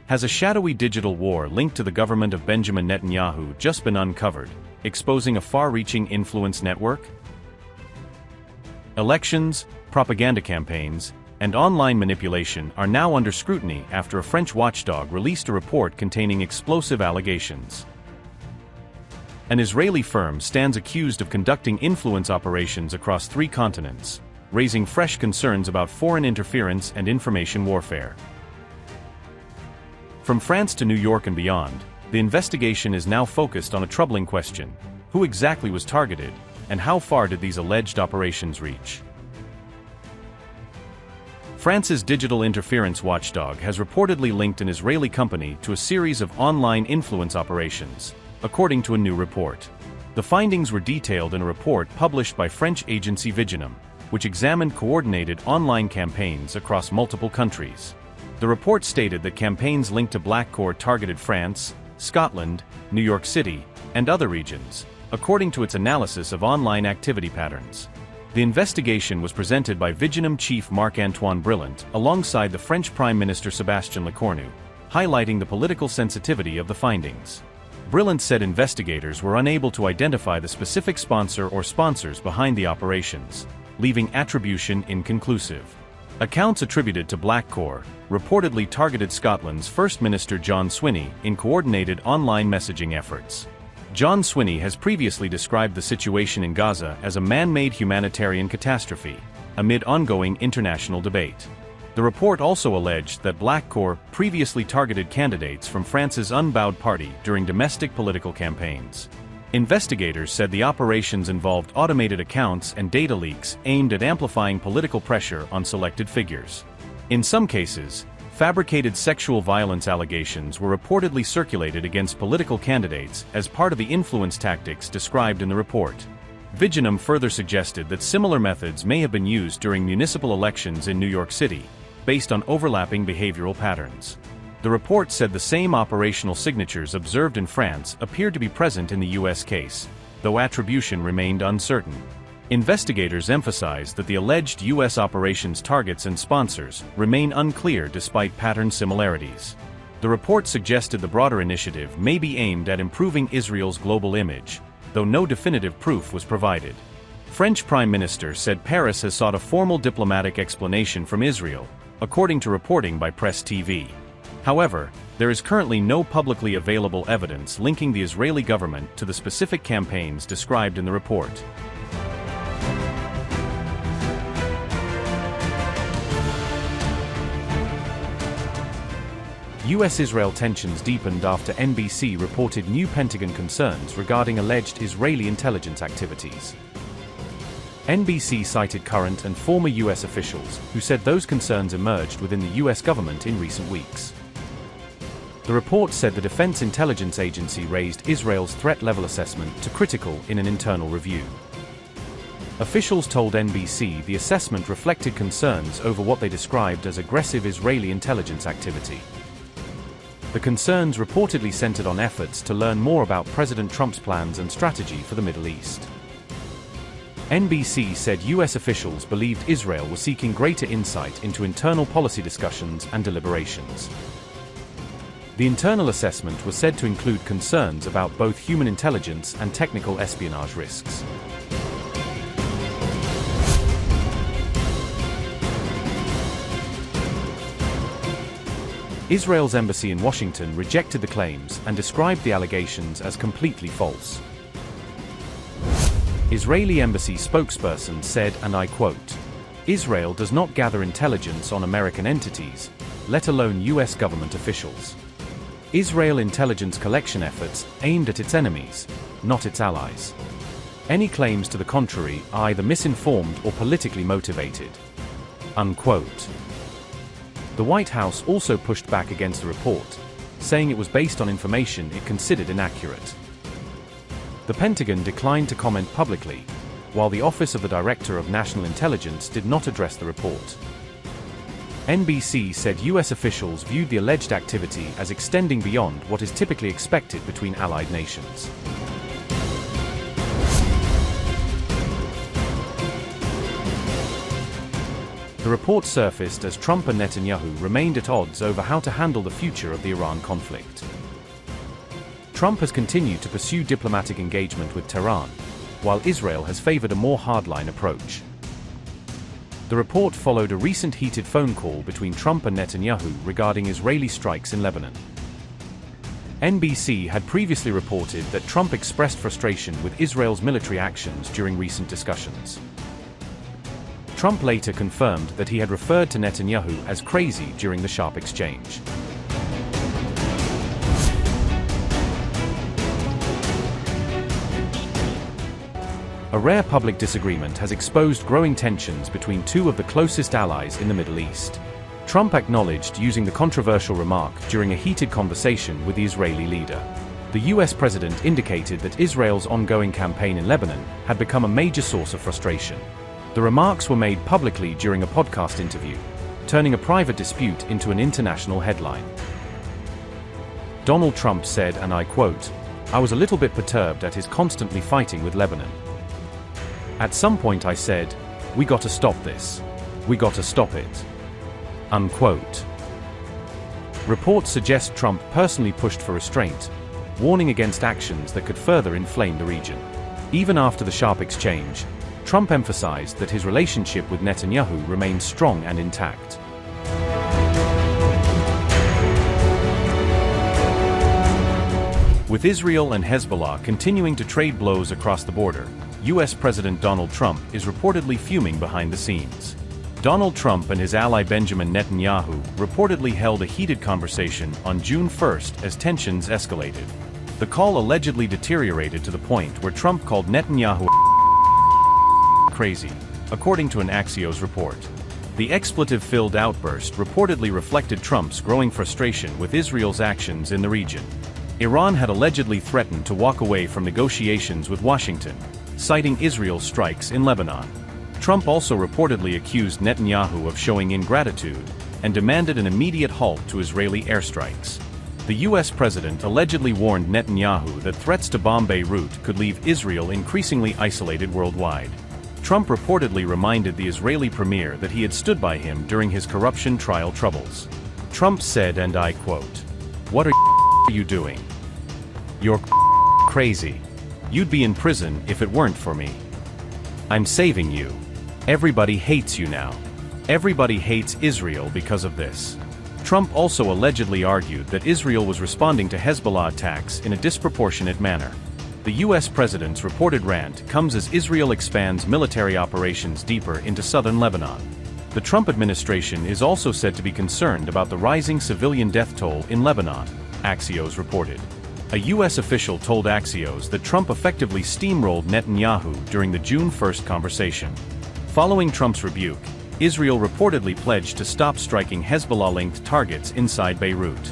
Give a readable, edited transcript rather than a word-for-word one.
Has a shadowy digital war linked to the government of Benjamin Netanyahu just been uncovered, exposing a far-reaching influence network? Elections, propaganda campaigns, and online manipulation are now under scrutiny after a French watchdog released a report containing explosive allegations. An Israeli firm stands accused of conducting influence operations across 3 continents, raising fresh concerns about foreign interference and information warfare. From France to New York and beyond, the investigation is now focused on a troubling question: who exactly was targeted, and how far did these alleged operations reach? France's digital interference watchdog has reportedly linked an Israeli company to a series of online influence operations, according to a new report. The findings were detailed in a report published by French agency VIGINUM, which examined coordinated online campaigns across multiple countries. The report stated that campaigns linked to Black Cor targeted France, Scotland, New York City, and other regions, according to its analysis of online activity patterns. The investigation was presented by VIGINUM chief Marc-Antoine Brillant alongside the French Prime Minister Sébastien Lecornu, highlighting the political sensitivity of the findings. Brillant said investigators were unable to identify the specific sponsor or sponsors behind the operations, leaving attribution inconclusive. Accounts attributed to Black Cor reportedly targeted Scotland's First Minister John Swinney in coordinated online messaging efforts. John Swinney has previously described the situation in Gaza as a man-made humanitarian catastrophe, amid ongoing international debate. The report also alleged that Black Cor previously targeted candidates from France's Unbowed Party during domestic political campaigns. Investigators said the operations involved automated accounts and data leaks aimed at amplifying political pressure on selected figures. In some cases, fabricated sexual violence allegations were reportedly circulated against political candidates as part of the influence tactics described in the report. VIGINUM further suggested that similar methods may have been used during municipal elections in New York City, based on overlapping behavioral patterns. The report said the same operational signatures observed in France appeared to be present in the U.S. case, though attribution remained uncertain. Investigators emphasized that the alleged U.S. operations targets and sponsors remain unclear despite pattern similarities. The report suggested the broader initiative may be aimed at improving Israel's global image, though no definitive proof was provided. French Prime Minister said Paris has sought a formal diplomatic explanation from Israel, according to reporting by Press TV. However, there is currently no publicly available evidence linking the Israeli government to the specific campaigns described in the report. U.S.-Israel tensions deepened after NBC reported new Pentagon concerns regarding alleged Israeli intelligence activities. NBC cited current and former U.S. officials who said those concerns emerged within the U.S. government in recent weeks. The report said the Defense Intelligence Agency raised Israel's threat level assessment to critical in an internal review. Officials told NBC the assessment reflected concerns over what they described as aggressive Israeli intelligence activity. The concerns reportedly centered on efforts to learn more about President Trump's plans and strategy for the Middle East. NBC said U.S. officials believed Israel was seeking greater insight into internal policy discussions and deliberations. The internal assessment was said to include concerns about both human intelligence and technical espionage risks. Israel's embassy in Washington rejected the claims and described the allegations as completely false. Israeli embassy spokesperson said, and I quote, "Israel does not gather intelligence on American entities, let alone U.S. government officials. Israel intelligence collection efforts aimed at its enemies, not its allies. Any claims to the contrary are either misinformed or politically motivated." Unquote. The White House also pushed back against the report, saying it was based on information it considered inaccurate. The Pentagon declined to comment publicly, while the Office of the Director of National Intelligence did not address the report. NBC said U.S. officials viewed the alleged activity as extending beyond what is typically expected between allied nations. The report surfaced as Trump and Netanyahu remained at odds over how to handle the future of the Iran conflict. Trump has continued to pursue diplomatic engagement with Tehran, while Israel has favored a more hardline approach. The report followed a recent heated phone call between Trump and Netanyahu regarding Israeli strikes in Lebanon. NBC had previously reported that Trump expressed frustration with Israel's military actions during recent discussions. Trump later confirmed that he had referred to Netanyahu as crazy during the sharp exchange. A rare public disagreement has exposed growing tensions between two of the closest allies in the Middle East. Trump acknowledged using the controversial remark during a heated conversation with the Israeli leader. The US president indicated that Israel's ongoing campaign in Lebanon had become a major source of frustration. The remarks were made publicly during a podcast interview, turning a private dispute into an international headline. Donald Trump said, and I quote, "I was a little bit perturbed at his constantly fighting with Lebanon. At some point I said, we got to stop this. We got to stop it." Unquote. Reports suggest Trump personally pushed for restraint, warning against actions that could further inflame the region. Even after the sharp exchange, Trump emphasized that his relationship with Netanyahu remains strong and intact. With Israel and Hezbollah continuing to trade blows across the border, US President Donald Trump is reportedly fuming behind the scenes. Donald Trump and his ally Benjamin Netanyahu reportedly held a heated conversation on June 1st as tensions escalated. The call allegedly deteriorated to the point where Trump called Netanyahu crazy, according to an Axios report. The expletive-filled outburst reportedly reflected Trump's growing frustration with Israel's actions in the region. Iran had allegedly threatened to walk away from negotiations with Washington, citing Israel's strikes in Lebanon. Trump also reportedly accused Netanyahu of showing ingratitude and demanded an immediate halt to Israeli airstrikes. The US president allegedly warned Netanyahu that threats to bomb Beirut could leave Israel increasingly isolated worldwide. Trump reportedly reminded the Israeli premier that he had stood by him during his corruption trial troubles. Trump said, and I quote, "What are you doing? You're crazy. You'd be in prison if it weren't for me. I'm saving you. Everybody hates you now. Everybody hates Israel because of this." Trump also allegedly argued that Israel was responding to Hezbollah attacks in a disproportionate manner. The US president's reported rant comes as Israel expands military operations deeper into southern Lebanon. The Trump administration is also said to be concerned about the rising civilian death toll in Lebanon, Axios reported. A US official told Axios that Trump effectively steamrolled Netanyahu during the June 1st conversation. Following Trump's rebuke, Israel reportedly pledged to stop striking Hezbollah-linked targets inside Beirut.